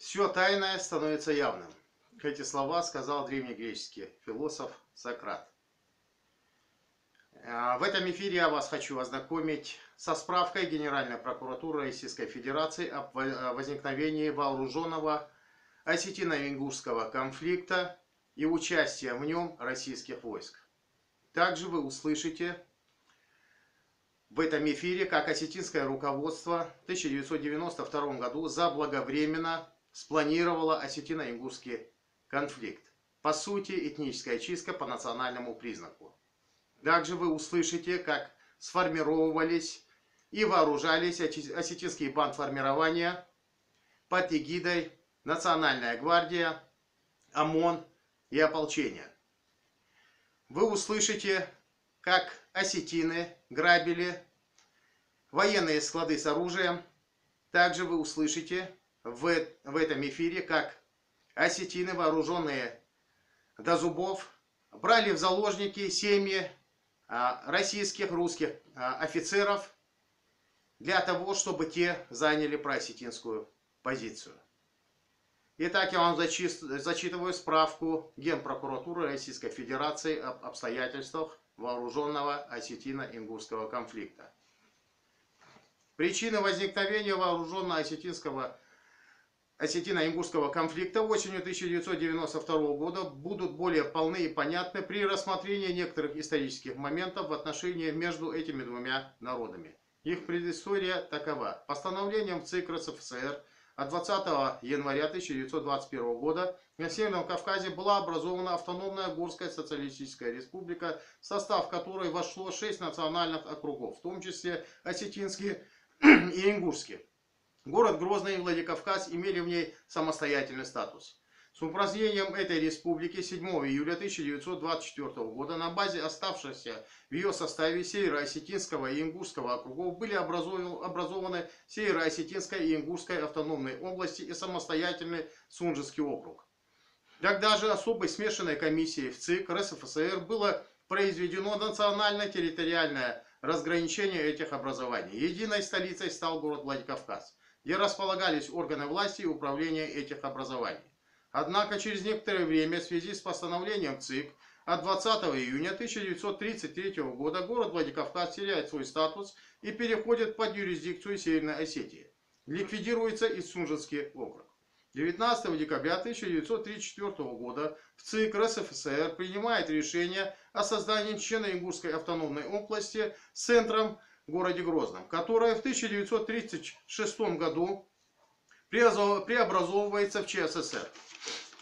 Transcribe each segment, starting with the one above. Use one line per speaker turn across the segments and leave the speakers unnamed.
Все тайное становится явным. Эти слова сказал древнегреческий философ Сократ. В этом эфире я вас хочу ознакомить со справкой Генеральной прокуратуры Российской Федерации о возникновении вооруженного осетино-ингушского конфликта и участия в нем российских войск. Также вы услышите в этом эфире, как осетинское руководство в 1992 году заблаговременно спланировало осетино-ингушский конфликт. По сути, этническая чистка по национальному признаку. Также вы услышите, как сформировывались и вооружались осетинские бандформирования под эгидой Национальная гвардия, ОМОН и ополчение. Вы услышите, как осетины грабили военные склады с оружием. Также вы услышите в этом эфире, как осетины, вооруженные до зубов, брали в заложники семьи российских, русских офицеров для того, чтобы те заняли проосетинскую позицию. Итак, я вам зачитываю справку Генпрокуратуры Российской Федерации об обстоятельствах вооруженного осетино-ингушского конфликта. Причины возникновения вооруженного осетино-ингушского конфликта осенью 1992 года будут более полны и понятны при рассмотрении некоторых исторических моментов в отношении между этими двумя народами. Их предыстория такова. Постановлением ЦИК РСФСР от 20 января 1921 года на Северном Кавказе была образована автономная Горская социалистическая республика, в состав которой вошло 6 национальных округов, в том числе осетинские и ингушские. Город Грозный и Владикавказ имели в ней самостоятельный статус. С упразднением этой республики 7 июля 1924 года на базе оставшихся в ее составе Северо-Осетинского и Ингушского округов были образованы Северо-Осетинская и Ингушская автономные области и самостоятельный Сунжский округ. Тогда же особой смешанной комиссией в ЦИК РСФСР было произведено национально-территориальное разграничение этих образований. Единой столицей стал город Владикавказ, где располагались органы власти и управления этих образований. Однако через некоторое время в связи с постановлением ЦИК от 20 июня 1933 года город Владикавказ теряет свой статус и переходит под юрисдикцию Северной Осетии. Ликвидируется и Сунжский округ. 19 декабря 1934 года в ЦИК РСФСР принимает решение о создании Чечено-Ингушской автономной области с центром в городе Грозном, которая в 1936 году преобразовывается в ЧССР.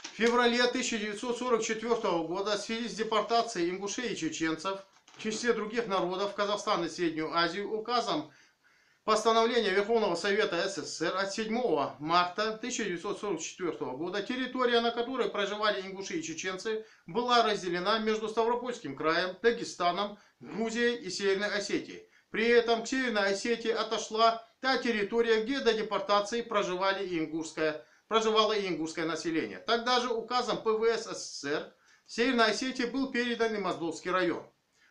В феврале 1944 года в связи с депортацией ингушей и чеченцев в числе других народов в Казахстан и Среднюю Азию указом постановления Верховного Совета СССР от 7 марта 1944 года территория, на которой проживали ингуши и чеченцы, была разделена между Ставропольским краем, Дагестаном, Грузией и Северной Осетией. При этом к Северной Осетии отошла та территория, где до депортации проживало и ингушское население. Тогда же указом ПВС СССР Северной Осетии был передан и Моздовский район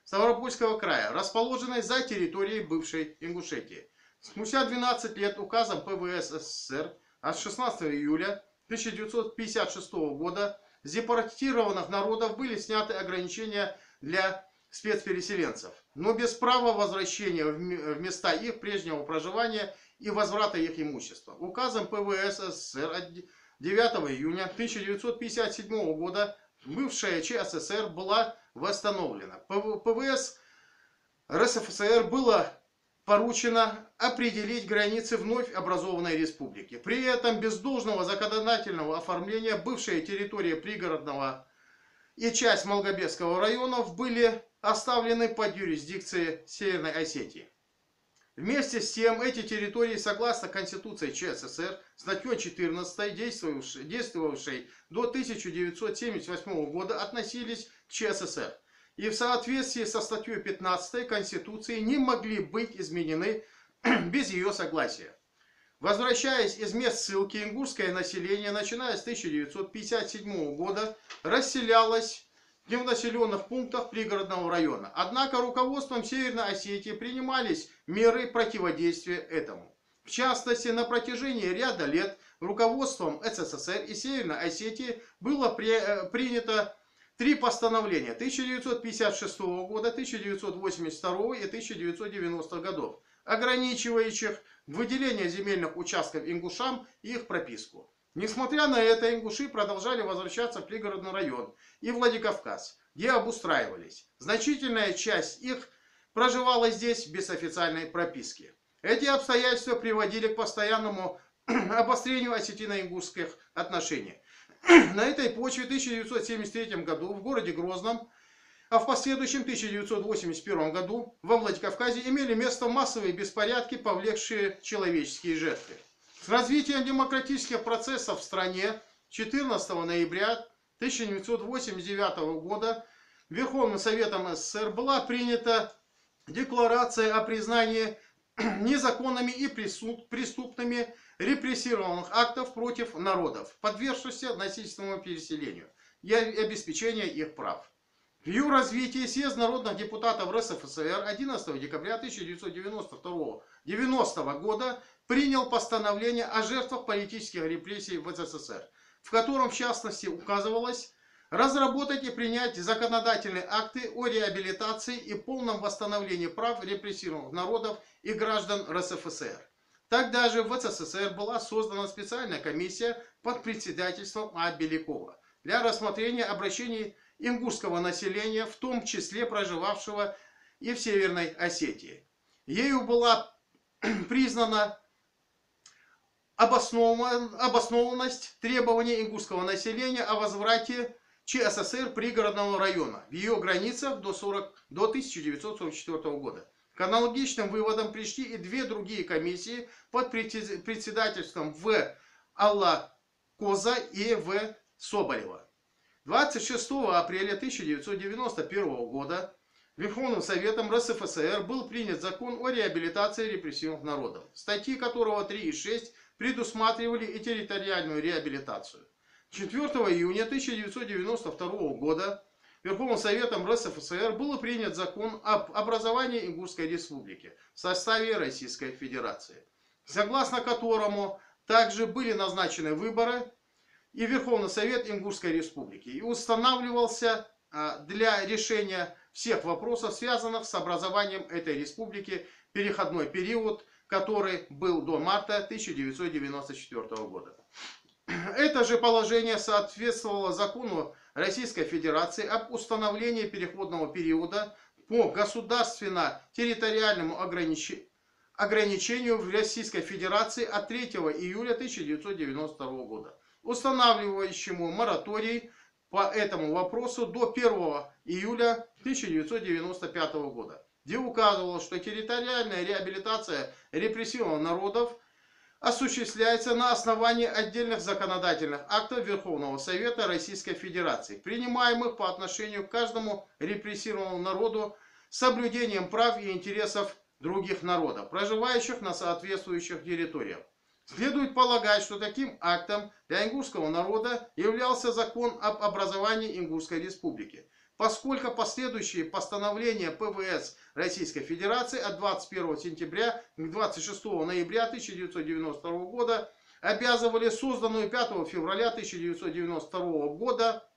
Ставропольского края, расположенный за территорией бывшей Ингушетии. Спустя 12 лет указом ПВС СССР от 16 июля 1956 года с депортированных народов были сняты ограничения для спецпереселенцев, но без права возвращения в места их прежнего проживания и возврата их имущества. Указом ПВС СССР от 9 июня 1957 года бывшая ЧССР была восстановлена. ПВС РСФСР было поручено определить границы вновь образованной республики. При этом без должного законодательного оформления бывшая территория пригородного и часть Малгобекского районов были оставлены под юрисдикцией Северной Осетии. Вместе с тем, эти территории, согласно Конституции ЧССР, статьей 14, действовавшей до 1978 года, относились к ЧССР. И в соответствии со статьей 15 Конституции не могли быть изменены без ее согласия. Возвращаясь из мест ссылки, ингушское население, начиная с 1957 года, расселялось в населенных пунктах пригородного района. Однако руководством Северной Осетии принимались меры противодействия этому. В частности, на протяжении ряда лет руководством СССР и Северной Осетии было принято 3 постановления 1956 года, 1982 и 1990 годов, ограничивающих выделение земельных участков ингушам и их прописку. Несмотря на это, ингуши продолжали возвращаться в пригородный район и Владикавказ, где обустраивались. Значительная часть их проживала здесь без официальной прописки. Эти обстоятельства приводили к постоянному обострению осетино-ингушских отношений. На этой почве в 1973 году в городе Грозном, а в последующем 1981 году во Владикавказе имели место массовые беспорядки, повлекшие человеческие жертвы. С развитием демократических процессов в стране 14 ноября 1989 года Верховным Советом СССР была принята Декларация о признании незаконными и преступными репрессированных актов против народов, подвергшихся насильственному переселению и обеспечения их прав. В ее развитии съезд народных депутатов РСФСР 11 декабря 1990 года принял постановление о жертвах политических репрессий в СССР, в котором в частности указывалось разработать и принять законодательные акты о реабилитации и полном восстановлении прав репрессированных народов и граждан РСФСР. Тогда же в СССР была создана специальная комиссия под председательством А. Белякова для рассмотрения обращений ингушского населения, в том числе проживавшего и в Северной Осетии. Ею была признана обоснованность требований ингушского населения о возврате ЧССР пригородного района в ее границах до 1944 года. К аналогичным выводам пришли и 2 другие комиссии под председательством В. Алла Коза и В. Соболева. 26 апреля 1991 года Верховным Советом РСФСР был принят закон о реабилитации репрессированных народов, статьи которого 3 и 6 предусматривали и территориальную реабилитацию. 4 июня 1992 года Верховным Советом РСФСР был принят закон об образовании Ингушской республики в составе Российской Федерации, согласно которому также были назначены выборы и Верховный Совет Ингушской республики, и устанавливался для решения всех вопросов, связанных с образованием этой республики, переходной период, который был до марта 1994 года. Это же положение соответствовало закону Российской Федерации об установлении переходного периода по государственно-территориальному ограничению в Российской Федерации от 3 июля 1992 года, устанавливающему мораторий по этому вопросу до 1 июля 1995 года, где указывалось, что территориальная реабилитация репрессированных народов осуществляется на основании отдельных законодательных актов Верховного Совета Российской Федерации, принимаемых по отношению к каждому репрессированному народу с соблюдением прав и интересов других народов, проживающих на соответствующих территориях. Следует полагать, что таким актом для ингушского народа являлся закон об образовании Ингушской республики, поскольку последующие постановления ПВС Российской Федерации от 21 сентября к 26 ноября 1992 года обязывали созданную 5 февраля 1992 года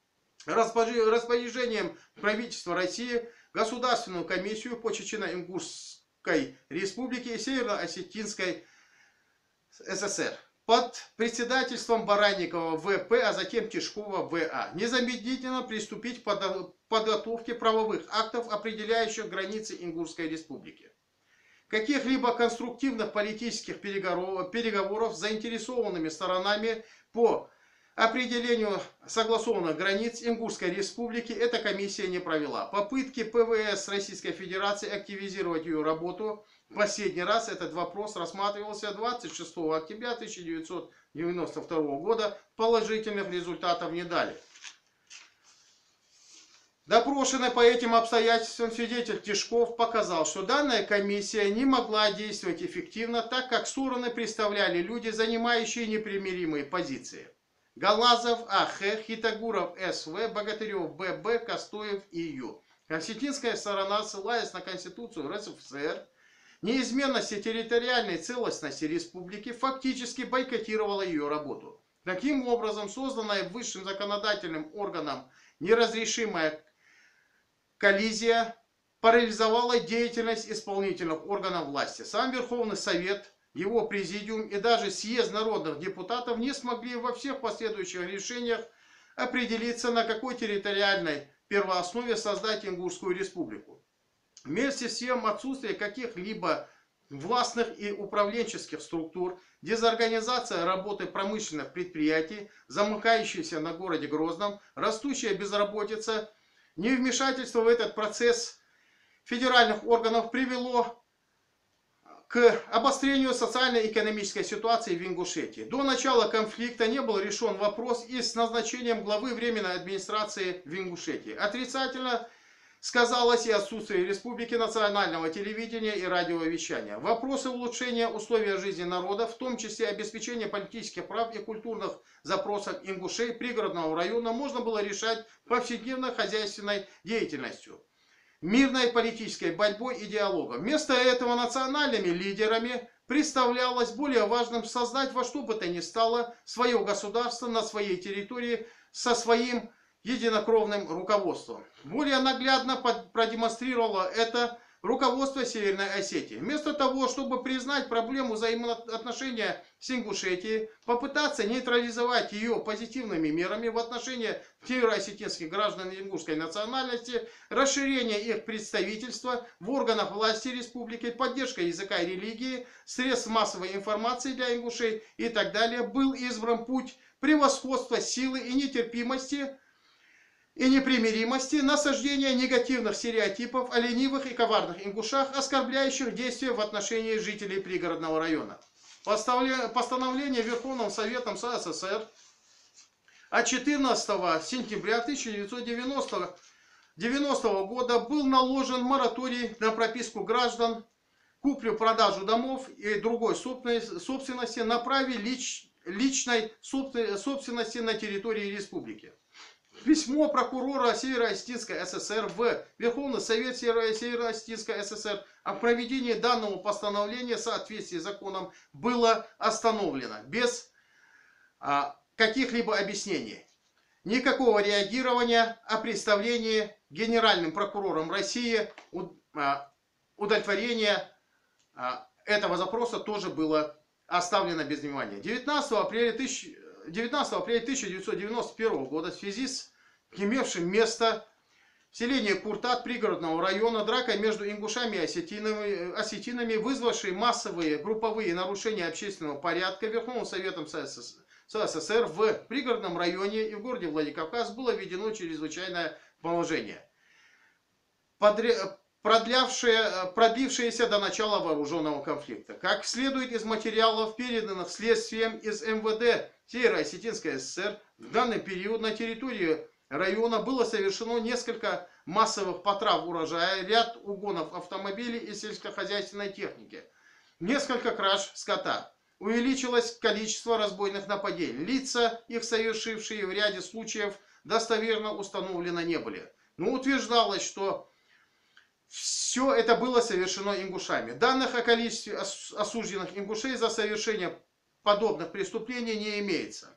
распоряжением правительства России Государственную комиссию по Чечено-Ингушской республике и Северно-Осетинской ССР под председательством Баранникова В.П., а затем Тишкова В.А. незамедлительно приступить к подготовке правовых актов, определяющих границы Ингушской республики. Каких-либо конструктивных политических переговоров с заинтересованными сторонами по определению согласованных границ Ингушской республики эта комиссия не провела. Попытки ПВС Российской Федерации активизировать ее работу в последний раз этот вопрос рассматривался 26 октября 1992 года, положительных результатов не дали. Допрошенный по этим обстоятельствам свидетель Тишков показал, что данная комиссия не могла действовать эффективно, так как стороны представляли люди, занимающие непримиримые позиции. Галазов А.Х., Хитагуров С.В., Богатырев Б.Б., Костоев И.Ю. Осетинская сторона, ссылаясь на Конституцию РСФСР, неизменности территориальной целостности республики фактически бойкотировала ее работу. Таким образом, созданная высшим законодательным органом неразрешимая коллизия парализовала деятельность исполнительных органов власти. Сам Верховный Совет, его президиум и даже съезд народных депутатов не смогли во всех последующих решениях определиться, на какой территориальной первооснове создать Ингушскую республику. Вместе с тем, отсутствие каких-либо властных и управленческих структур, дезорганизация работы промышленных предприятий, замыкающаяся на городе Грозном, растущая безработица, невмешательство в этот процесс федеральных органов привело к обострению социально-экономической ситуации в Ингушетии. До начала конфликта не был решен вопрос и с назначением главы Временной администрации в Ингушетии. Отрицательно сказалось и отсутствие в республике национального телевидения и радиовещания. Вопросы улучшения условий жизни народа, в том числе обеспечения политических прав и культурных запросов ингушей пригородного района, можно было решать повседневной хозяйственной деятельностью, мирной политической борьбой и диалогом. Вместо этого национальными лидерами представлялось более важным создать во что бы то ни стало свое государство на своей территории со своим единокровным руководством. Более наглядно продемонстрировало это руководство Северной Осетии. Вместо того, чтобы признать проблему взаимоотношения с Ингушетией, попытаться нейтрализовать ее позитивными мерами в отношении североосетинских граждан ингушской национальности, расширение их представительства в органах власти республики, поддержка языка и религии, средств массовой информации для ингушей и так далее, был избран путь превосходства силы и нетерпимости и непримиримости, насаждения негативных стереотипов о ленивых и коварных ингушах, оскорбляющих действия в отношении жителей пригородного района. Постановление Верховным Советом СССР от 14 сентября 1990 года был наложен мораторий на прописку граждан, куплю-продажу домов и другой собственности на праве личной собственности на территории республики. Письмо прокурора Северо-Осетинской ССР в Верховный Совет Северо-Осетинской ССР о проведении данного постановления в соответствии с законом было остановлено без каких-либо объяснений. Никакого реагирования о представлении Генеральным прокурором России удовлетворения этого запроса тоже было оставлено без внимания. 19 апреля 1991 года в связи с имевшим место в селении Куртат пригородного района дракой между ингушами и осетинами, вызвавшей массовые групповые нарушения общественного порядка, Верховным Советом СССР в пригородном районе и в городе Владикавказ было введено чрезвычайное положение, продлившееся до начала вооруженного конфликта. Как следует из материалов, переданных следствием из МВД Северо-Осетинской ССР, в данный период на территории района было совершено несколько массовых потрав урожая, ряд угонов автомобилей и сельскохозяйственной техники, несколько краж скота. Увеличилось количество разбойных нападений. Лица, их совершившие в ряде случаев, достоверно установлены не были. Но утверждалось, что все это было совершено ингушами. Данных о количестве осужденных ингушей за совершение подобных преступлений не имеется.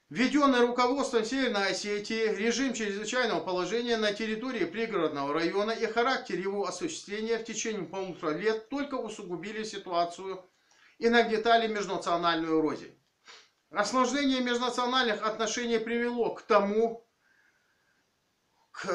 Введенный руководством Северной Осетии режим чрезвычайного положения на территории пригородного района и характер его осуществления в течение 1,5 лет только усугубили ситуацию и нагнетали межнациональную рознь. Осложнение межнациональных отношений привело к тому,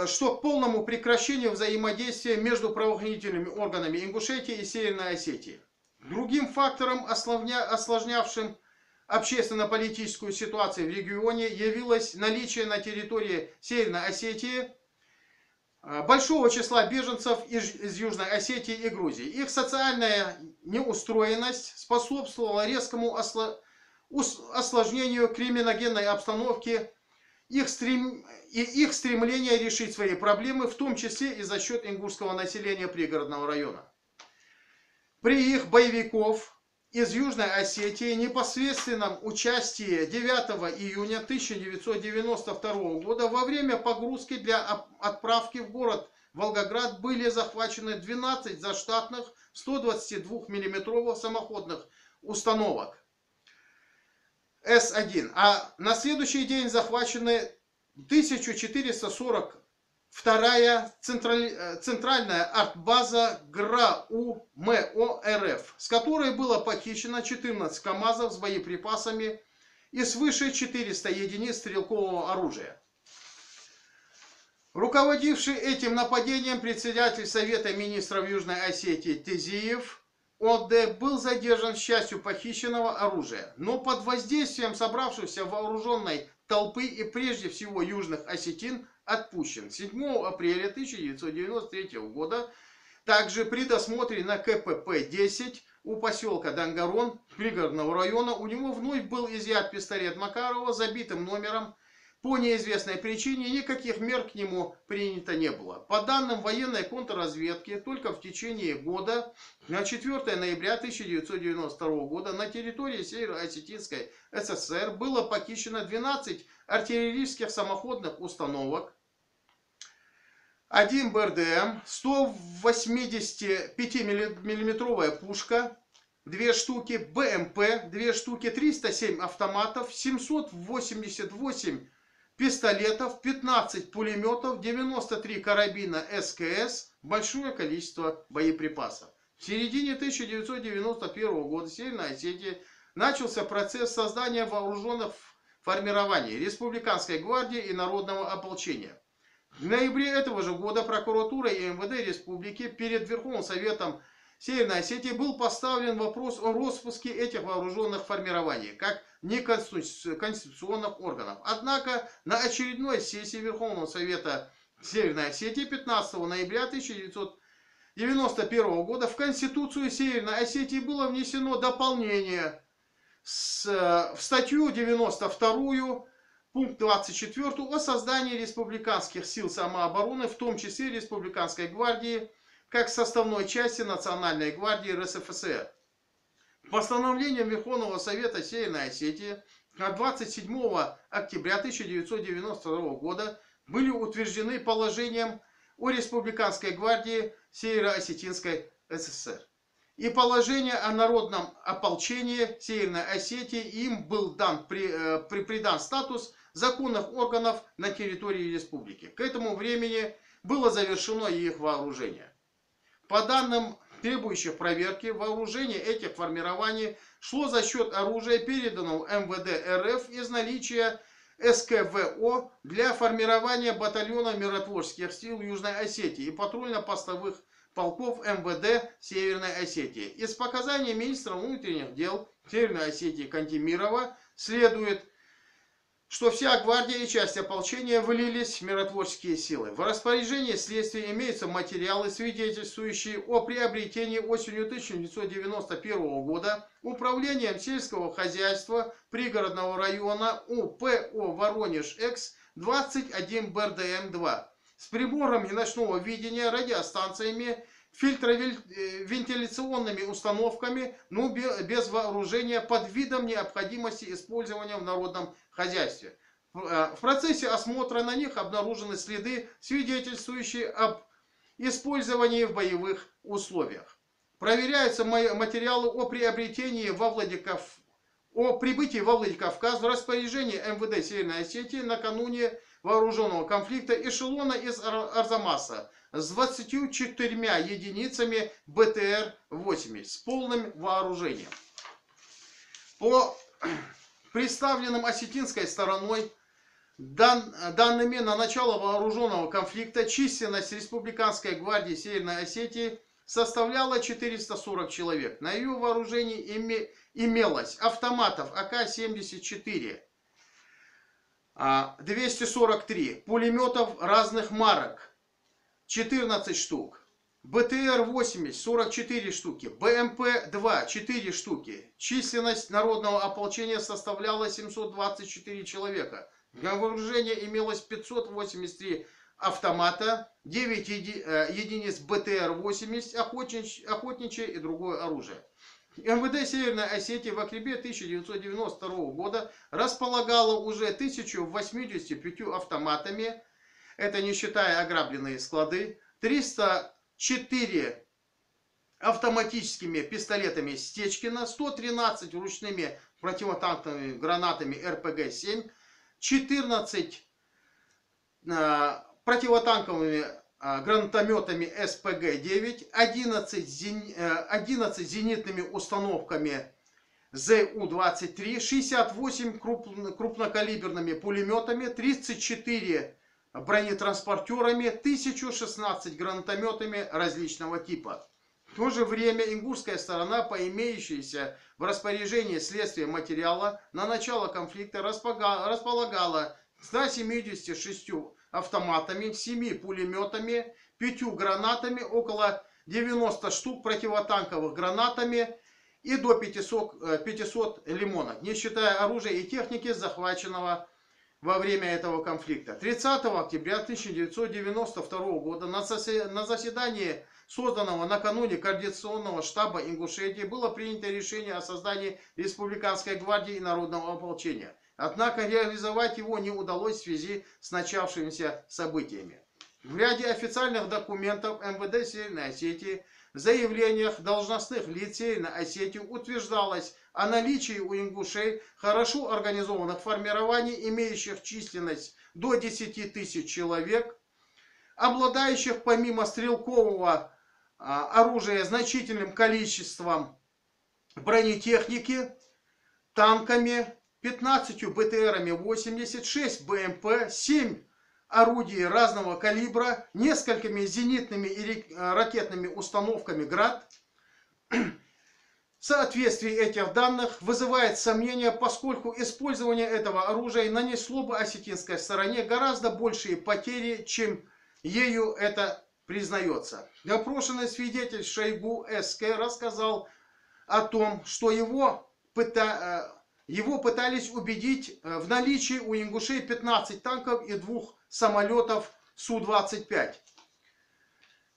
что к полному прекращению взаимодействия между правоохранительными органами Ингушетии и Северной Осетии. Другим фактором, осложнявшим общественно-политическую ситуацию в регионе, явилось наличие на территории Северной Осетии большого числа беженцев из Южной Осетии и Грузии. Их социальная неустроенность способствовала резкому осложнению криминогенной обстановки, их стремление решить свои проблемы, в том числе и за счет ингушского населения пригородного района. При их боевиков из Южной Осетии непосредственном участии 9 июня 1992 года во время погрузки для отправки в город Волгоград были захвачены 12 заштатных 122 мм самоходных установок С-1. А на следующий день захвачены 1442-я центральная артбаза ГРАУ МО РФ, с которой было похищено 14 КАМАЗов с боеприпасами и свыше 400 единиц стрелкового оружия. Руководивший этим нападением председатель Совета министров Южной Осетии Тезиев ОД был задержан с частью похищенного оружия, но под воздействием собравшейся вооруженной толпы и прежде всего южных осетин отпущен. 7 апреля 1993 года также при досмотре на КПП-10 у поселка Дангарон пригородного района у него вновь был изъят пистолет Макарова с забитым номером. По неизвестной причине никаких мер к нему принято не было. По данным военной контрразведки, только в течение года, на 4 ноября 1992 года, на территории Северо-Осетинской ССР было похищено 12 артиллерийских самоходных установок, 1 БРДМ, 185-мм пушка, 2 штуки, БМП, 2 штуки, 307 автоматов, 788 пистолетов, 15 пулеметов, 93 карабина СКС, большое количество боеприпасов. В середине 1991 года в Северной Осетии начался процесс создания вооруженных формирований Республиканской гвардии и Народного ополчения. В ноябре этого же года прокуратура и МВД республики перед Верховным Советом Северной Осетии был поставлен вопрос о распуске этих вооруженных формирований как неконституционных органов. Однако на очередной сессии Верховного Совета Северной Осетии 15 ноября 1991 года в Конституцию Северной Осетии было внесено дополнение в статью 92, пункт 24 о создании республиканских сил самообороны, в том числе Республиканской гвардии, как составной части Национальной гвардии РСФСР. Постановлением Верховного Совета Северной Осетии от 27 октября 1992 года были утверждены положением о Республиканской гвардии Северо-Осетинской ССР и положение о Народном ополчении Северной Осетии. Им был придан статус законных органов на территории республики. К этому времени было завершено их вооружение. По данным требующих проверки, вооружение этих формирований шло за счет оружия, переданного МВД РФ из наличия СКВО для формирования батальона миротворческих сил Южной Осетии и патрульно-постовых полков МВД Северной Осетии. Из показаний министра внутренних дел Северной Осетии Кантемирова следует, что вся гвардия и часть ополчения вылились в миротворческие силы. В распоряжении следствия имеются материалы, свидетельствующие о приобретении осенью 1991 года управлением сельского хозяйства пригородного района УПО Воронеж-Экс 21 БРДМ-2 с приборами ночного видения, радиостанциями, фильтровентиляционными установками, но без вооружения, под видом необходимости использования в народном хозяйстве. В процессе осмотра на них обнаружены следы, свидетельствующие об использовании в боевых условиях. Проверяются материалы о прибытии во Владикавказ в распоряжении МВД Северной Осетии накануне вооруженного конфликта эшелона из Арзамаса с 24 единицами БТР-80 с полным вооружением. По представленным осетинской стороной данными на начало вооруженного конфликта численность Республиканской гвардии Северной Осетии составляла 440 человек. На ее вооружении имелось автоматов АК-74, 243, пулеметов разных марок 14 штук, БТР-80 44 штуки, БМП-2 4 штуки. Численность народного ополчения составляла 724 человека. На вооружении имелось 583 автомата, 9 единиц БТР-80, охотничье и другое оружие. МВД Северной Осетии в октябре 1992 года располагало уже 1085 автоматами, это не считая ограбленные склады, 304 автоматическими пистолетами Стечкина, 113 ручными противотанковыми гранатами РПГ-7, 14 противотанковыми гранатометами СПГ-9, 11 зенитными установками ЗУ-23, 68 крупнокалиберными пулеметами, 34 бронетранспортерами, 1016 гранатометами различного типа. В то же время ингушская сторона, по имеющейся в распоряжении следствия материала, на начало конфликта располагала 176 автоматами, 7 пулеметами, 5 гранатами, около 90 штук противотанковых гранатами и до 500 лимонок, не считая оружия и техники, захваченного во время этого конфликта. 30 октября 1992 года на заседании созданного накануне Координационного штаба Ингушетии было принято решение о создании Республиканской гвардии и народного ополчения. Однако реализовать его не удалось в связи с начавшимися событиями. В ряде официальных документов МВД Северной Осетии, в заявлениях должностных лиц Северной Осетии утверждалось о наличии у ингушей хорошо организованных формирований, имеющих численность до 10 тысяч человек, обладающих помимо стрелкового оружия значительным количеством бронетехники, танками, 15 БТРами 86 БМП, 7 орудий разного калибра, несколькими зенитными и ракетными установками «Град». Соответствие этих данных вызывает сомнения, поскольку использование этого оружия нанесло бы осетинской стороне гораздо большие потери, чем ею это признается. Допрошенный свидетель Шойгу СК рассказал о том, что его пытались убедить в наличии у ингушей 15 танков и 2 самолетов Су-25.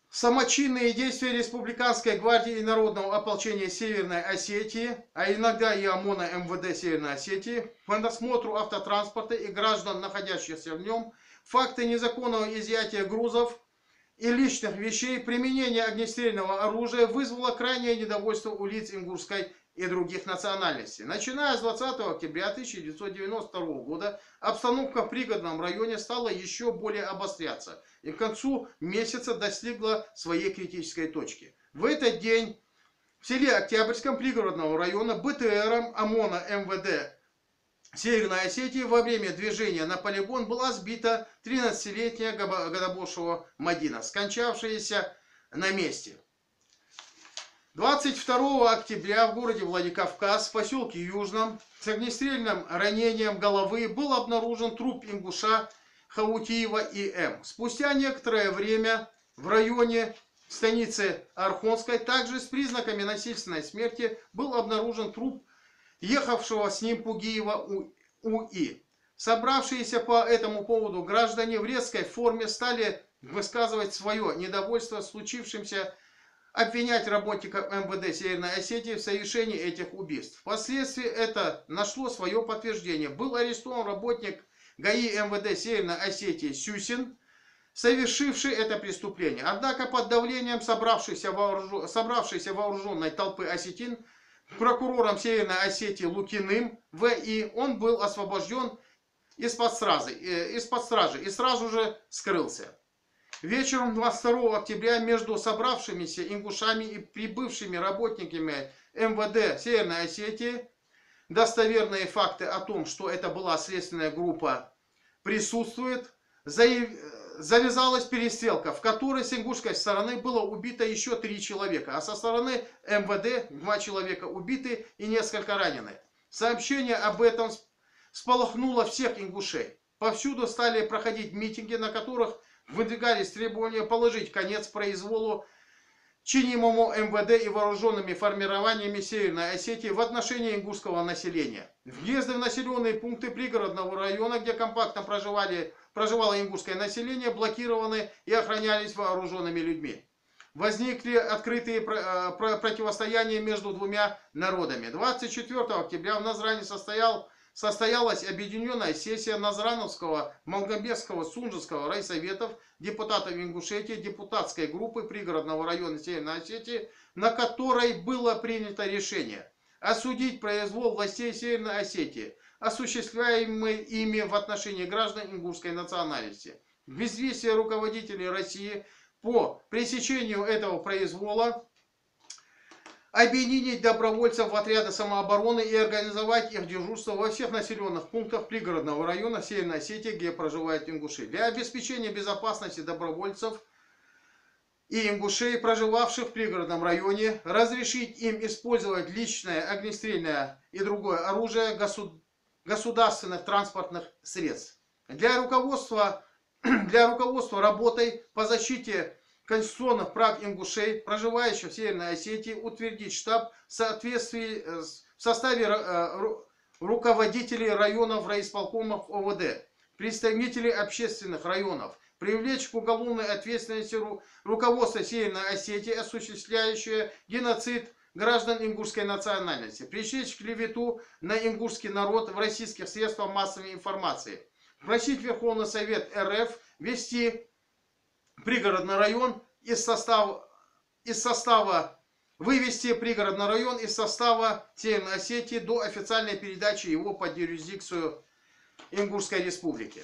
Самочинные действия Республиканской гвардии и народного ополчения Северной Осетии, а иногда и ОМОНа МВД Северной Осетии, по досмотру автотранспорта и граждан, находящихся в нем, факты незаконного изъятия грузов и личных вещей, применение огнестрельного оружия вызвало крайнее недовольство у лиц ингушской и других национальностей. Начиная с 20 октября 1992 года обстановка в пригородном районе стала еще более обостряться и к концу месяца достигла своей критической точки. В этот день в селе Октябрьском пригородного района БТРом ОМОНа МВД Северной Осетии во время движения на полигон была сбита 13-летняя Гадабошева Мадина, скончавшаяся на месте. 22 октября в городе Владикавказ, в поселке Южном, с огнестрельным ранением головы был обнаружен труп ингуша Хаутиева И.М. Спустя некоторое время в районе станицы Архонской, также с признаками насильственной смерти, был обнаружен труп ехавшего с ним Пугиева У.И. Собравшиеся по этому поводу граждане в резкой форме стали высказывать свое недовольство случившимся, обвинять работников МВД Северной Осетии в совершении этих убийств. Впоследствии это нашло свое подтверждение. Был арестован работник ГАИ МВД Северной Осетии Сюсин, совершивший это преступление. Однако под давлением собравшейся вооруженной толпы осетин, прокурором Северной Осетии Лукиным В.И., он был освобожден из-под стражи и сразу же скрылся. Вечером 22 октября между собравшимися ингушами и прибывшими работниками МВД Северной Осетии, достоверные факты о том, что это была следственная группа, присутствует, завязалась перестрелка, в которой с ингушской стороны было убито еще 3 человека, а со стороны МВД 2 человека убиты и несколько ранены. Сообщение об этом сполохнуло всех ингушей. Повсюду стали проходить митинги, на которых выдвигались требования положить конец произволу, чинимому МВД и вооруженными формированиями Северной Осетии в отношении ингушского населения. Въезды в населенные пункты пригородного района, где компактно проживало ингушское население, блокированы и охранялись вооруженными людьми. Возникли открытые противостояния между двумя народами. 24 октября в Назране состоялась объединенная сессия Назрановского, Малгобекского, Сунжского райсоветов, депутатов Ингушетии, депутатской группы пригородного района Северной Осетии, на которой было принято решение осудить произвол властей Северной Осетии, осуществляемый ими в отношении граждан ингушской национальности. В известие руководителей России по пресечению этого произвола объединить добровольцев в отряды самообороны и организовать их дежурство во всех населенных пунктах пригородного района Северной Осетии, где проживают ингуши. Для обеспечения безопасности добровольцев и ингушей, проживавших в пригородном районе, разрешить им использовать личное огнестрельное и другое оружие государственных транспортных средств. Для руководства работой по защите конституционных прав ингушей, проживающих в Северной Осетии, утвердить штаб в составе руководителей районов райисполкомов ОВД, представителей общественных районов, привлечь к уголовной ответственности руководство Северной Осетии, осуществляющее геноцид граждан ингушской национальности, пресечь клевету на ингушский народ в российских средствах массовой информации, просить Верховный Совет РФ ввести пригородный район вывести пригородный район из состава Северной Осетии до официальной передачи его под юрисдикцию Ингушской республики.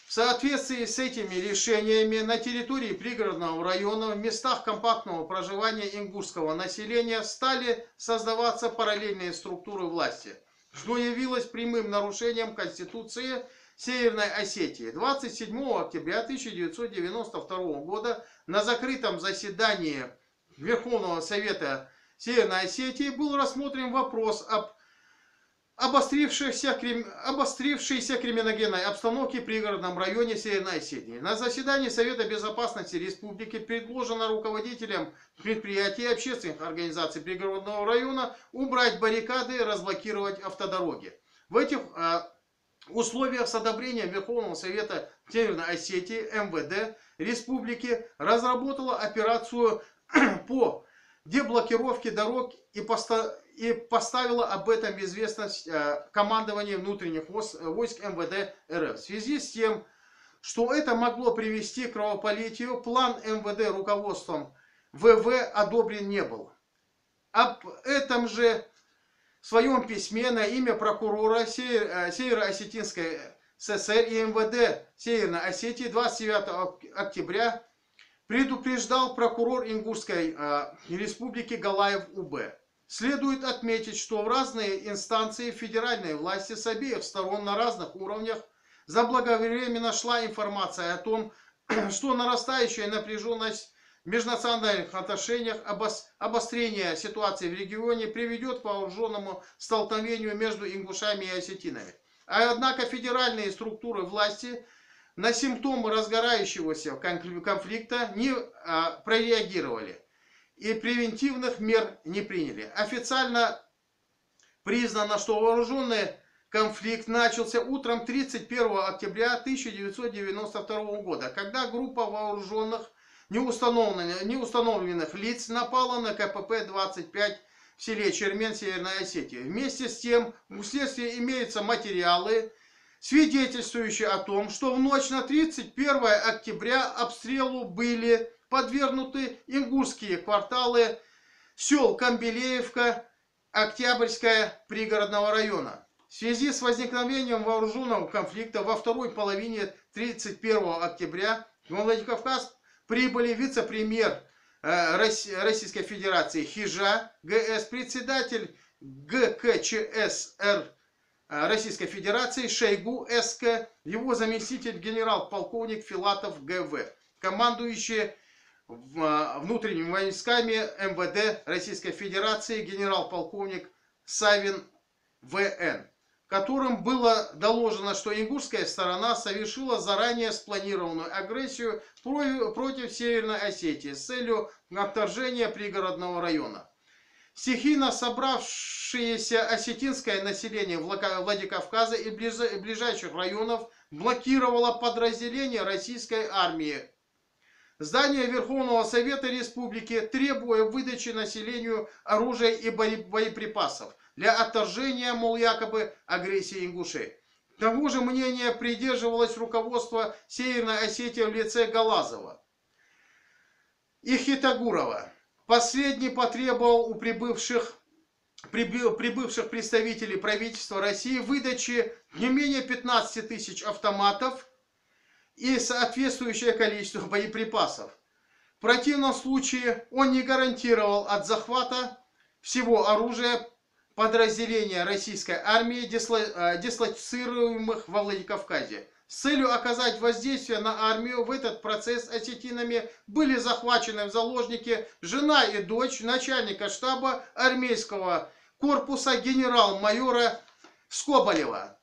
В соответствии с этими решениями на территории пригородного района в местах компактного проживания ингушского населения стали создаваться параллельные структуры власти, что явилось прямым нарушением Конституции Северной Осетии. 27 октября 1992 года на закрытом заседании Верховного Совета Северной Осетии был рассмотрен вопрос об обострившейся криминогенной обстановке в пригородном районе Северной Осетии. На заседании Совета Безопасности Республики предложено руководителям предприятий и общественных организаций пригородного района убрать баррикады, разблокировать автодороги. В этих условиях с одобрением Верховного Совета Северной Осетии МВД Республики разработала операцию по деблокировке дорог и поставила об этом в известность командование внутренних войск МВД РФ. В связи с тем, что это могло привести к кровопролитию, план МВД руководством ВВ одобрен не был. Об этом же в своем письме на имя прокурора Северо-Осетинской ССР и МВД Северной Осетии 29 октября предупреждал прокурор Ингушской республики Галаев УБ. Следует отметить, что в разные инстанции федеральной власти с обеих сторон на разных уровнях заблаговременно шла информация о том, что нарастающая напряженность в межнациональных отношениях, обострение ситуации в регионе приведет к вооруженному столкновению между ингушами и осетинами. Однако федеральные структуры власти на симптомы разгорающегося конфликта не прореагировали и превентивных мер не приняли. Официально признано, что вооруженный конфликт начался утром 31 октября 1992 года, когда группа вооруженных неустановленных лиц напала на КПП-25 в селе Чермен Северной Осетии. Вместе с тем, у следствия имеются материалы, свидетельствующие о том, что в ночь на 31 октября обстрелу были подвергнуты ингушские кварталы сел Камбелеевка, Октябрьская пригородного района. В связи с возникновением вооруженного конфликта во второй половине 31 октября в Владикавказ прибыли вице-премьер Российской Федерации Хижа ГС, председатель ГКЧСР Российской Федерации Шойгу СК, его заместитель генерал-полковник Филатов ГВ, командующий внутренними войсками МВД Российской Федерации генерал-полковник Савин ВН, которым было доложено, что ингушская сторона совершила заранее спланированную агрессию против Северной Осетии с целью вторжения пригородного района. Стихийно собравшееся осетинское население Владикавказа и ближайших районов блокировало подразделения российской армии. Здание Верховного Совета Республики, требуя выдачи населению оружия и боеприпасов. для отторжения, мол, якобы агрессии ингушей. Того же мнения придерживалось руководство Северной Осетии в лице Галазова и Хитагурова. Последний потребовал у прибывших представителей правительства России выдачи не менее 15 тысяч автоматов и соответствующее количество боеприпасов. В противном случае он не гарантировал от захвата всего оружия подразделения российской армии, дислоцируемых во Владикавказе. С целью оказать воздействие на армию в этот процесс осетинами были захвачены в заложники жена и дочь начальника штаба армейского корпуса генерал-майора Скоболева.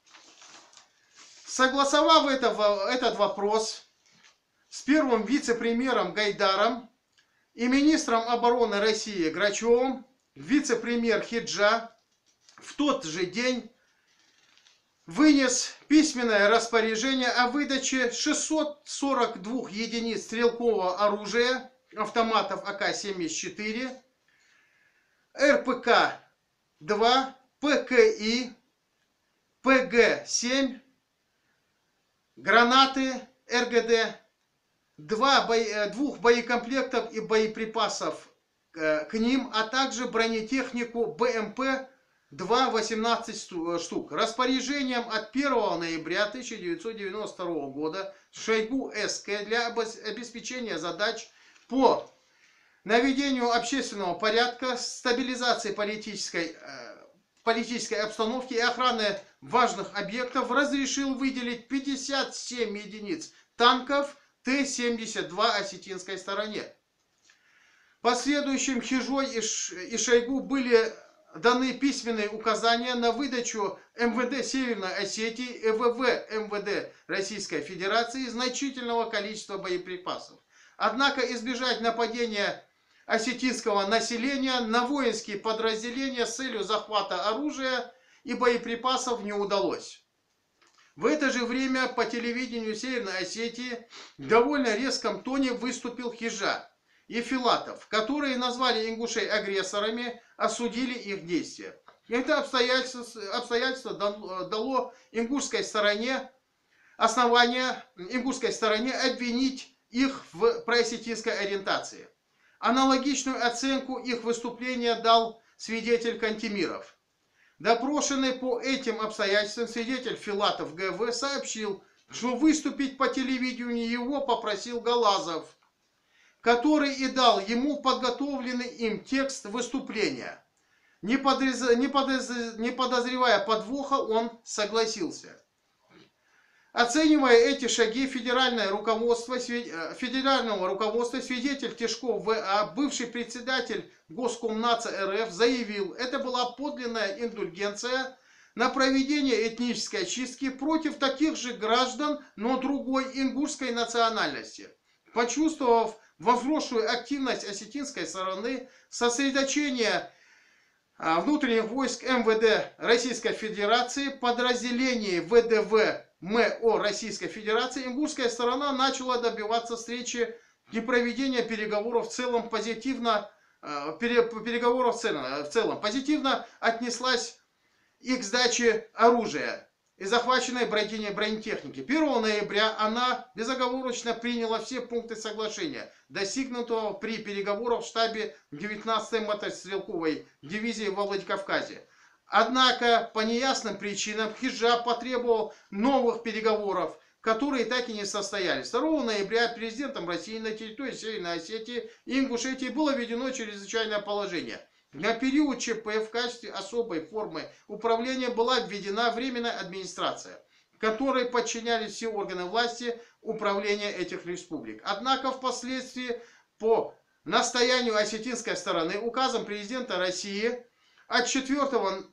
Согласовав этот вопрос с первым вице-премьером Гайдаром и министром обороны России Грачевым, вице-премьер Хиджа в тот же день вынес письменное распоряжение о выдаче 642 единиц стрелкового оружия, автоматов АК-74, РПК-2, ПКИ, ПГ-7, гранаты РГД, двух боекомплектов и боеприпасов к ним, а также бронетехнику БМП 18 штук. Распоряжением от 1 ноября 1992 года Шойгу СК для обеспечения задач по наведению общественного порядка, стабилизации политической обстановки и охраны важных объектов разрешил выделить 57 единиц танков Т-72 осетинской стороне. Последующим Хижой и Шойгу были даны письменные указания на выдачу МВД Северной Осетии и ВВ МВД Российской Федерации значительного количества боеприпасов. Однако избежать нападения осетинского населения на воинские подразделения с целью захвата оружия и боеприпасов не удалось. В это же время по телевидению Северной Осетии в довольно резком тоне выступил Хижа и Филатов, которые назвали ингушей агрессорами, осудили их действия. Это обстоятельство дало ингушской стороне основание обвинить их в проосетинской ориентации. Аналогичную оценку их выступления дал свидетель Кантемиров. Допрошенный по этим обстоятельствам свидетель Филатов ГВ сообщил, что выступить по телевидению его попросил Галазов, который и дал ему подготовленный им текст выступления. Не подозревая подвоха, он согласился. Оценивая эти шаги федерального руководства, свидетель Тишков ВА, бывший председатель Госкомнадза РФ, заявил, это была подлинная индульгенция на проведение этнической очистки против таких же граждан, но другой ингушской национальности. Почувствовав возросшую активность осетинской стороны, сосредоточение внутренних войск МВД Российской Федерации, подразделений ВДВ МО Российской Федерации, ингушская сторона начала добиваться встречи и проведения переговоров в целом позитивно отнеслась и к сдаче оружия и захваченной бронетехники. 1 ноября она безоговорочно приняла все пункты соглашения, достигнутого при переговорах в штабе 19-й мотострелковой дивизии во Владикавказе. Однако по неясным причинам Хижа потребовал новых переговоров, которые так и не состоялись. 2 ноября президентом России на территории Северной Осетии и Ингушетии было введено чрезвычайное положение. На период ЧП в качестве особой формы управления была введена временная администрация, которой подчинялись все органы власти управления этих республик. Однако впоследствии по настоянию осетинской стороны указом президента России от 4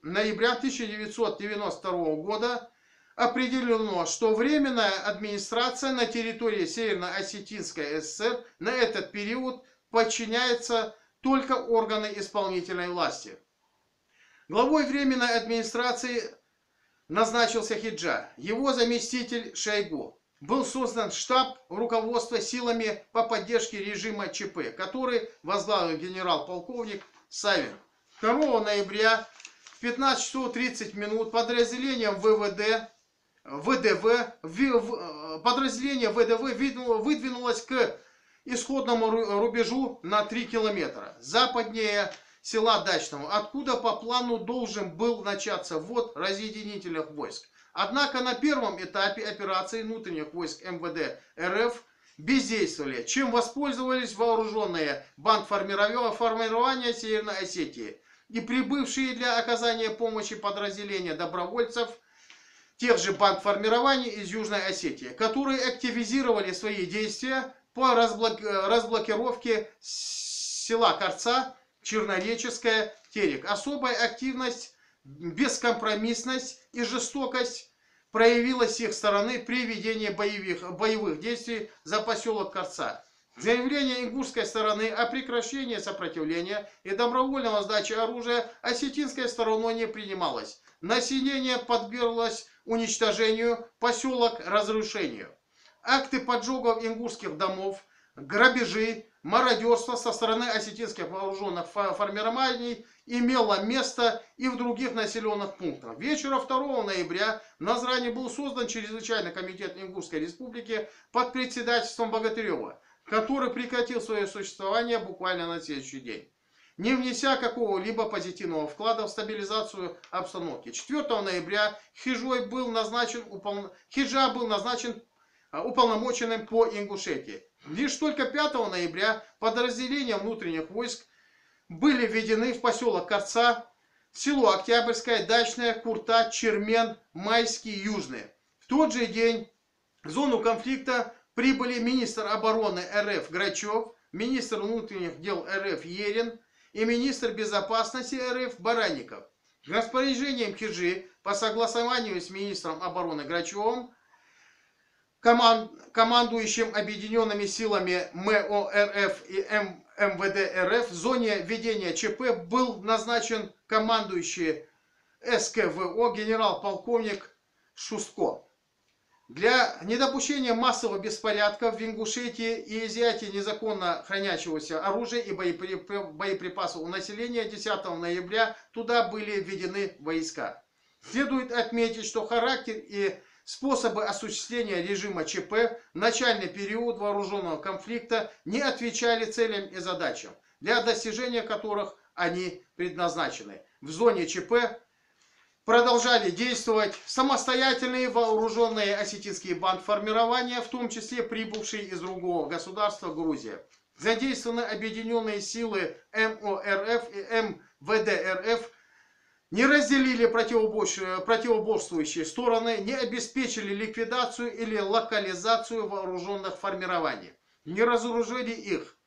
ноября 1992 года определено, что временная администрация на территории Северно-Осетинской ССР на этот период подчиняется только органы исполнительной власти. Главой временной администрации назначился Хиджа, его заместитель Шойгу. Был создан штаб руководства силами по поддержке режима ЧП, который возглавил генерал-полковник Савин. 2 ноября в 15 часов 30 минут подразделением подразделение ВДВ выдвинулось к исходному рубежу на 3 километра западнее села Дачного, откуда по плану должен был начаться ввод разъединительных войск. Однако на первом этапе операции внутренних войск МВД РФ бездействовали, чем воспользовались вооруженные бандформирования Северной Осетии и прибывшие для оказания помощи подразделения добровольцев тех же бандформирований из Южной Осетии, которые активизировали свои действия по разблокировке села Корца, Чернореческая, Терек. Особая активность, бескомпромиссность и жестокость проявилась с их стороны при ведении боевых действий за поселок Корца. Заявление ингушской стороны о прекращении сопротивления и добровольного сдачи оружия осетинской стороной не принималось. Население подверглось уничтожению, поселок разрушению. Акты поджогов ингушских домов, грабежи, мародерство со стороны осетинских вооруженных формирований имело место и в других населенных пунктах. Вечером 2 ноября в Назране был создан чрезвычайный комитет Ингушской республики под председательством Богатырева, который прекратил свое существование буквально на следующий день, не внеся какого-либо позитивного вклада в стабилизацию обстановки. 4 ноября Хиджа был назначен уполномоченным по Ингушетии. Лишь только 5 ноября подразделения внутренних войск были введены в поселок Корца, село Октябрьское, Дачное, Курта, Чермен, Майский, Южный. В тот же день в зону конфликта прибыли министр обороны РФ Грачев, министр внутренних дел РФ Ерин и министр безопасности РФ Баранников. Распоряжением Хиджи по согласованию с министром обороны Грачевым, командующим объединенными силами МО РФ и МВД РФ, в зоне ведения ЧП был назначен командующий СКВО генерал-полковник Шустко. Для недопущения массовых беспорядков в Ингушетии и изъятия незаконно хранящегося оружия и боеприпасов у населения 10 ноября туда были введены войска. Следует отметить, что характер и способы осуществления режима ЧП в начальный период вооруженного конфликта не отвечали целям и задачам, для достижения которых они предназначены. В зоне ЧП продолжали действовать самостоятельные вооруженные осетинские бандформирования, в том числе прибывшие из другого государства Грузия. Задействованы объединенные силы МО РФ и МВД РФ, не разделили противоборствующие стороны, не обеспечили ликвидацию или локализацию вооруженных формирований, не разоружили их.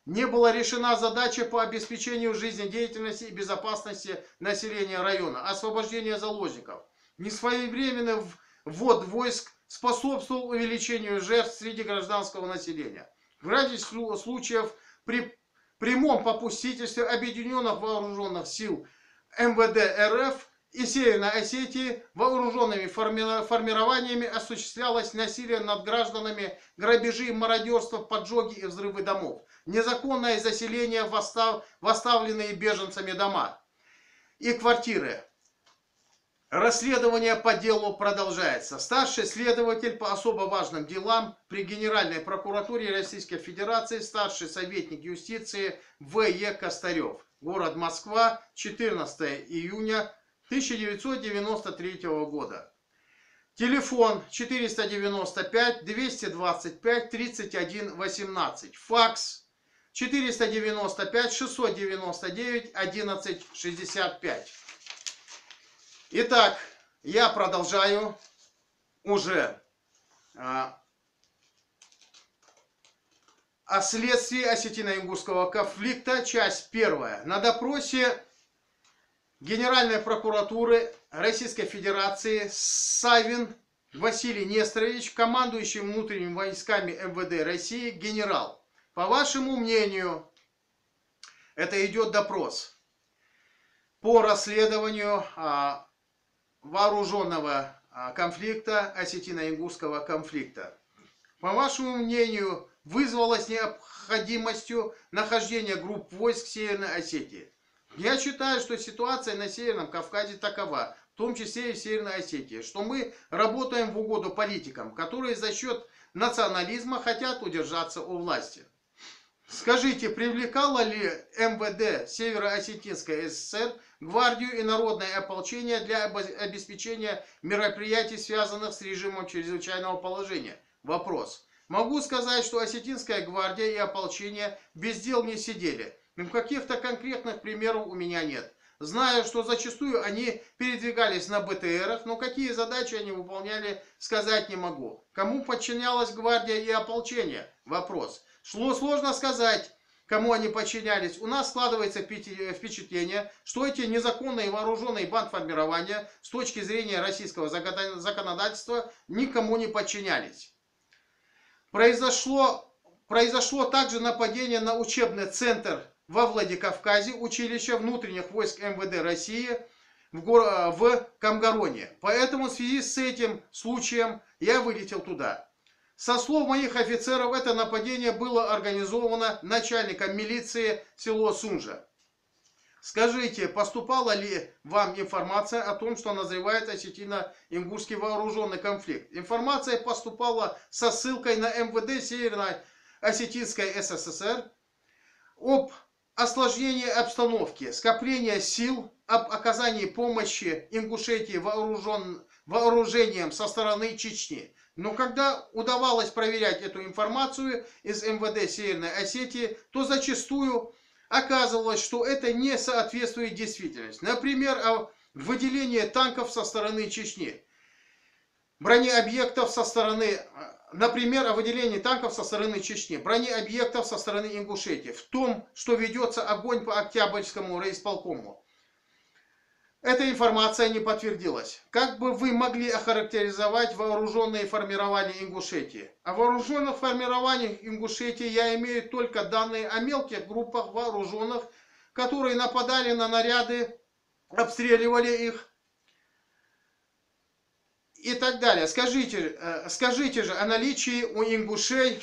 Не была решена задача по обеспечению жизнедеятельности и безопасности населения района, освобождения заложников. Несвоевременный ввод войск способствовал увеличению жертв среди гражданского населения. В ряде случаев при прямом попустительстве объединенных вооруженных сил МВД РФ и Северной Осетии вооруженными формированиями осуществлялось насилие над гражданами, грабежи, мародерство, поджоги и взрывы домов, незаконное заселение в оставленные беженцами дома и квартиры. Расследование по делу продолжается. Старший следователь по особо важным делам при Генеральной прокуратуре Российской Федерации, старший советник юстиции В.Е. Костарев. Город Москва, 14 июня 1993 года. Телефон 495 225 31 18. Факс 495 699 11 65. Итак, я продолжаю уже о следствии осетино-ингушского конфликта, часть 1. На допросе Генеральной прокуратуры Российской Федерации Савин Василий Несторович, командующий внутренними войсками МВД России, генерал. По вашему мнению, это идет допрос по расследованию вооруженного конфликта, осетино-ингушского конфликта. По вашему мнению, вызвалось необходимостью нахождения групп войск Северной Осетии. Я считаю, что ситуация на Северном Кавказе такова, в том числе и в Северной Осетии, что мы работаем в угоду политикам, которые за счет национализма хотят удержаться у власти. Скажите, привлекало ли МВД Северо-Осетинской ССР гвардию и народное ополчение для обеспечения мероприятий, связанных с режимом чрезвычайного положения? Вопрос. Могу сказать, что Осетинская гвардия и ополчение без дел не сидели. Но каких-то конкретных примеров у меня нет. Знаю, что зачастую они передвигались на БТРах, но какие задачи они выполняли, сказать не могу. Кому подчинялась гвардия и ополчение? Вопрос. Сложно сказать, кому они подчинялись. У нас складывается впечатление, что эти незаконные вооруженные бандформирования с точки зрения российского законодательства никому не подчинялись. Произошло также нападение на учебный центр во Владикавказе, училище внутренних войск МВД России в Камгароне. Поэтому в связи с этим случаем я вылетел туда. Со слов моих офицеров, это нападение было организовано начальником милиции село Сунжа. Скажите, поступала ли вам информация о том, что назревает осетино-ингушский вооруженный конфликт? Информация поступала со ссылкой на МВД Северно-Осетинской СССР об осложнении обстановки, скоплении сил, об оказании помощи Ингушетии вооружением со стороны Чечни. Но когда удавалось проверять эту информацию из МВД Северной Осетии, то зачастую оказывалось, что это не соответствует действительности. Например, о выделении танков со стороны Чечни. Бронеобъектов со стороны... Например, о выделении танков со стороны Чечни, бронеобъектов со стороны Ингушетии, в том, что ведется огонь по Октябрьскому райисполкому. Эта информация не подтвердилась. Как бы вы могли охарактеризовать вооруженные формирования Ингушетии? О вооруженных формированиях Ингушетии я имею только данные о мелких группах вооруженных, которые нападали на наряды, обстреливали их и так далее. Скажите же о наличии у ингушей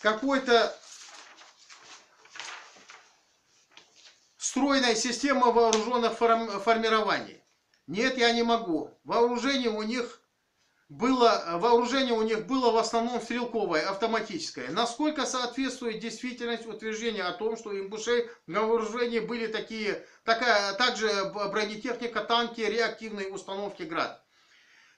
какой-то стройной системы вооруженных формирований. Нет, я не могу. Вооружение у них было в основном стрелковое, автоматическое. Насколько соответствует действительность утверждения о том, что у ингушей на вооружении были также бронетехника, танки, реактивные установки «Град».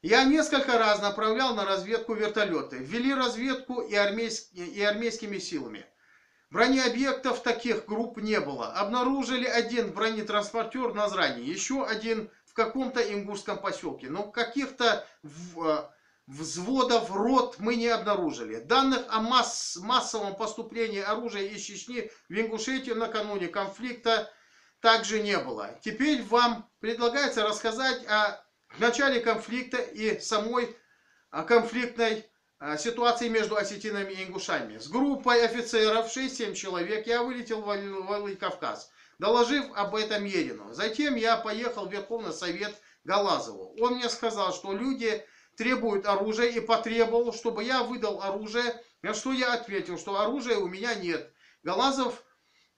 Я несколько раз направлял на разведку вертолеты. Ввели разведку и армейскими силами. Бронеобъектов таких групп не было. Обнаружили один бронетранспортер в Назране, еще один в каком-то ингушском поселке. Но каких-то взводов, рот мы не обнаружили. Данных о массовом поступлении оружия из Чечни в Ингушетию накануне конфликта также не было. Теперь вам предлагается рассказать о начале конфликта и самой конфликтной ситуации между осетинами и ингушами. С группой офицеров 6-7 человек я вылетел в Владикавказ, доложив об этом Ерину. Затем я поехал в Верховный Совет Галазову. Он мне сказал, что люди требуют оружия, и потребовал, чтобы я выдал оружие, на что я ответил, что оружия у меня нет. Галазов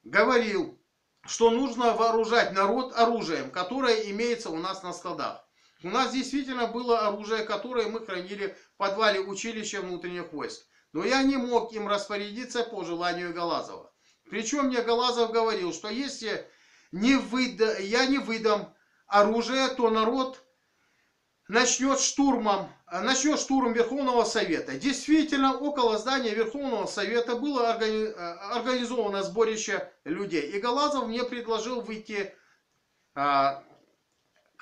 говорил, что нужно вооружать народ оружием, которое имеется у нас на складах. У нас действительно было оружие, которое мы хранили в подвале училища внутренних войск. Но я не мог им распорядиться по желанию Галазова. Причем мне Галазов говорил, что если я не выдам оружие, то народ начнет штурм Верховного Совета. Действительно, около здания Верховного Совета было организовано сборище людей. И Галазов мне предложил выйти к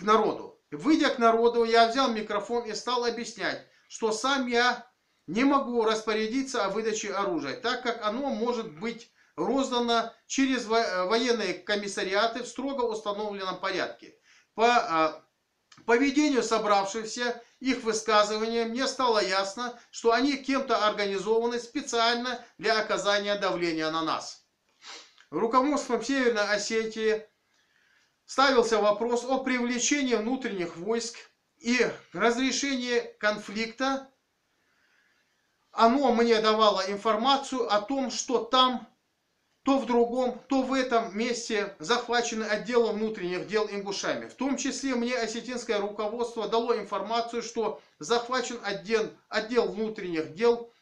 народу. Выйдя к народу, я взял микрофон и стал объяснять, что сам я не могу распорядиться о выдаче оружия, так как оно может быть роздано через военные комиссариаты в строго установленном порядке. По поведению собравшихся, их высказывания, мне стало ясно, что они кем-то организованы специально для оказания давления на нас. Руководством Северной Осетии ставился вопрос о привлечении внутренних войск и разрешении конфликта. Оно мне давало информацию о том, что там то в другом, то в этом месте захвачены отделы внутренних дел ингушами. В том числе мне осетинское руководство дало информацию, что захвачен отдел внутренних дел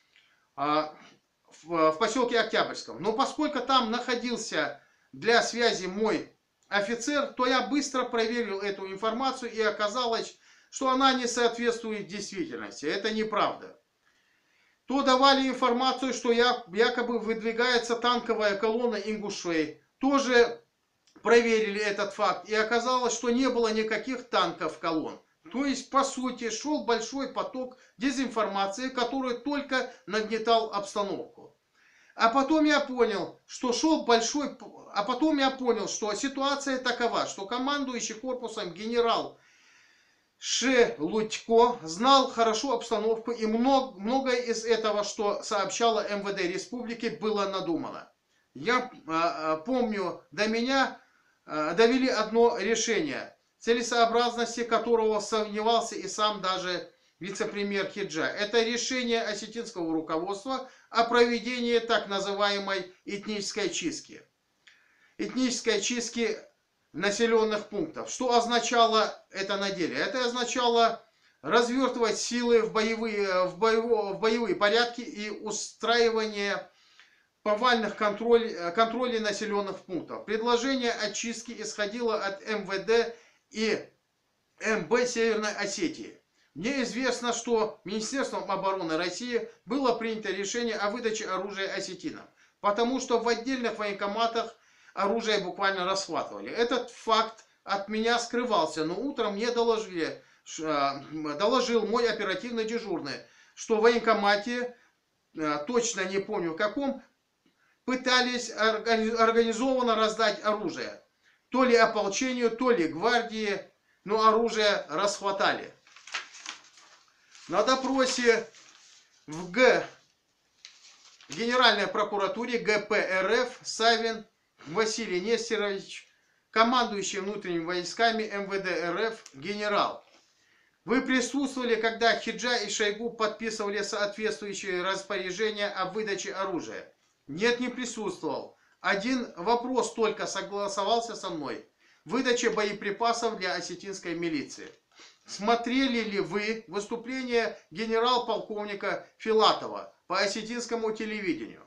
в поселке Октябрьском. Но поскольку там находился для связи мой офицер, то я быстро проверил эту информацию, и оказалось, что она не соответствует действительности. Это неправда. То давали информацию, что якобы выдвигается танковая колонна ингушей. Тоже проверили этот факт, и оказалось, что не было никаких танков колонн. То есть, по сути, шел большой поток дезинформации, который только нагнетал обстановку. А потом я понял, что ситуация такова, что командующий корпусом генерал Шелудько знал хорошо обстановку, и многое из этого, что сообщало МВД республики, было надумано. Я помню, до меня довели одно решение, целесообразности которого сомневался и сам даже вице-премьер Хиджа. Это решение осетинского руководства о проведении так называемой этнической чистки. Этнической чистки населенных пунктов. Что означало это на деле? Это означало развертывать силы в боевые порядки и устраивание повальных контролей населенных пунктов. Предложение о чистке исходило от МВД и МБ Северной Осетии. Мне известно, что Министерством обороны России было принято решение о выдаче оружия осетинам, потому что в отдельных военкоматах оружие буквально расхватывали. Этот факт от меня скрывался, но утром мне доложил мой оперативный дежурный, что в военкомате, точно не помню в каком, пытались организованно раздать оружие. То ли ополчению, то ли гвардии, но оружие расхватали. На допросе в Генеральной прокуратуре ГП РФ Савин Василий Нестерович, командующий внутренними войсками МВД РФ, генерал. Вы присутствовали, когда Хиджа и Шойгу подписывали соответствующие распоряжения о выдаче оружия? Нет, не присутствовал. Один вопрос только согласовался со мной. Выдача боеприпасов для осетинской милиции. Смотрели ли вы выступление генерал-полковника Филатова по осетинскому телевидению?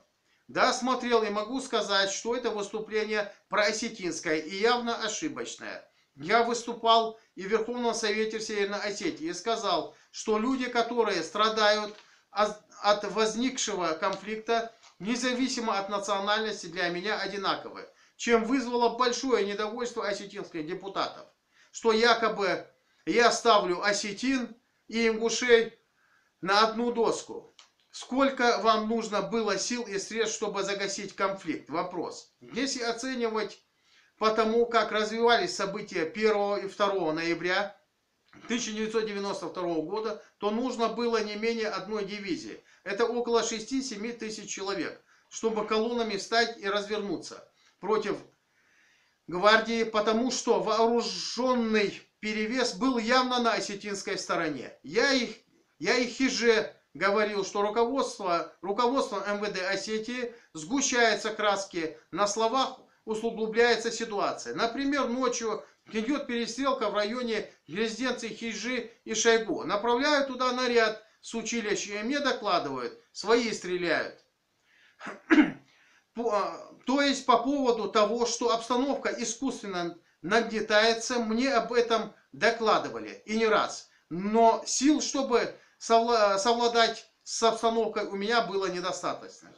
Да, смотрел, и могу сказать, что это выступление проосетинское и явно ошибочное. Я выступал и в Верховном Совете Северной Осетии и сказал, что люди, которые страдают от возникшего конфликта, независимо от национальности, для меня одинаковы, чем вызвало большое недовольство осетинских депутатов, что якобы я ставлю осетин и ингушей на одну доску. Сколько вам нужно было сил и средств, чтобы загасить конфликт? Вопрос. Если оценивать по тому, как развивались события 1 и 2 ноября 1992 года, то нужно было не менее одной дивизии. Это около 6-7 тысяч человек, чтобы колоннами встать и развернуться против гвардии, потому что вооруженный перевес был явно на осетинской стороне. Я их Хиже говорил, что руководством МВД Осетии сгущаются краски, на словах усугубляется ситуация. Например, ночью идет перестрелка в районе резиденции Хиджи и Шойгу. Направляют туда наряд с училища, и мне докладывают, свои стреляют. То есть по поводу того, что обстановка искусственно нагнетается, мне об этом докладывали и не раз. Но сил, чтобы совладать с обстановкой, у меня было недостаточно.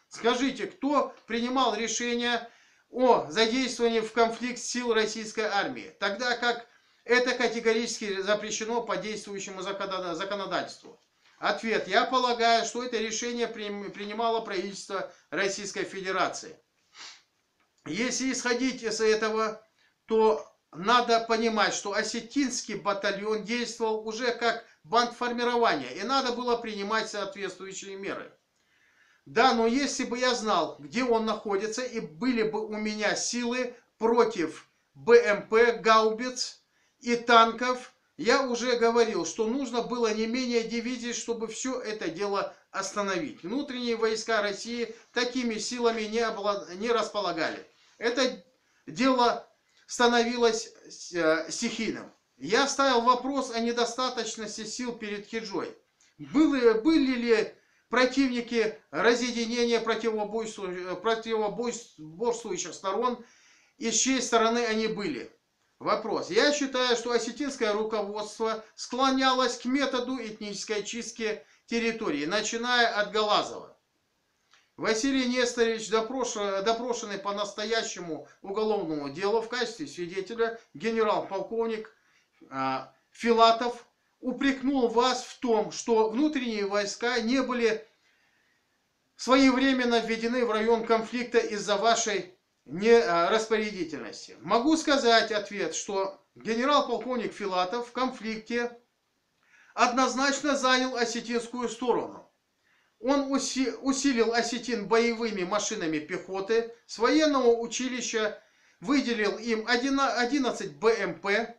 Скажите, кто принимал решение о задействовании в конфликт сил российской армии, тогда как это категорически запрещено по действующему законодательству? Ответ. Я полагаю, что это решение принимало правительство Российской Федерации. Если исходить из этого, то надо понимать, что осетинский батальон действовал уже как бандформирование, и надо было принимать соответствующие меры. Да, но если бы я знал, где он находится, и были бы у меня силы против БМП, гаубиц и танков, я уже говорил, что нужно было не менее дивизий, чтобы все это дело остановить. Внутренние войска России такими силами не располагали. Это дело становилось стихийным. Я ставил вопрос о недостаточности сил перед Хиджой. Были ли противники разъединения противоборствующих сторон, и с чьей стороны они были? Вопрос. Я считаю, что осетинское руководство склонялось к методу этнической чистки территории, начиная от Галазова. Василий Несторович, допрошенный по настоящему уголовному делу в качестве свидетеля, генерал-полковник Филатов, упрекнул вас в том, что внутренние войска не были своевременно введены в район конфликта из-за вашей нераспорядительности. Могу сказать ответ, что генерал-полковник Филатов в конфликте однозначно занял осетинскую сторону. Он усилил осетин боевыми машинами пехоты, с военного училища выделил им 11 БМП.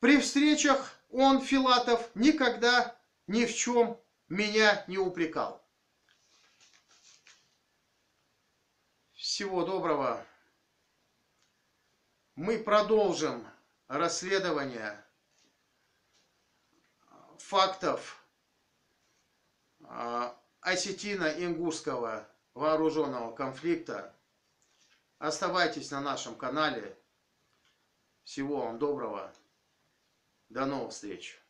При встречах он, Филатов, никогда ни в чем меня не упрекал. Всего доброго. Мы продолжим расследование фактов осетино-ингушского вооруженного конфликта. Оставайтесь на нашем канале. Всего вам доброго. До новых встреч.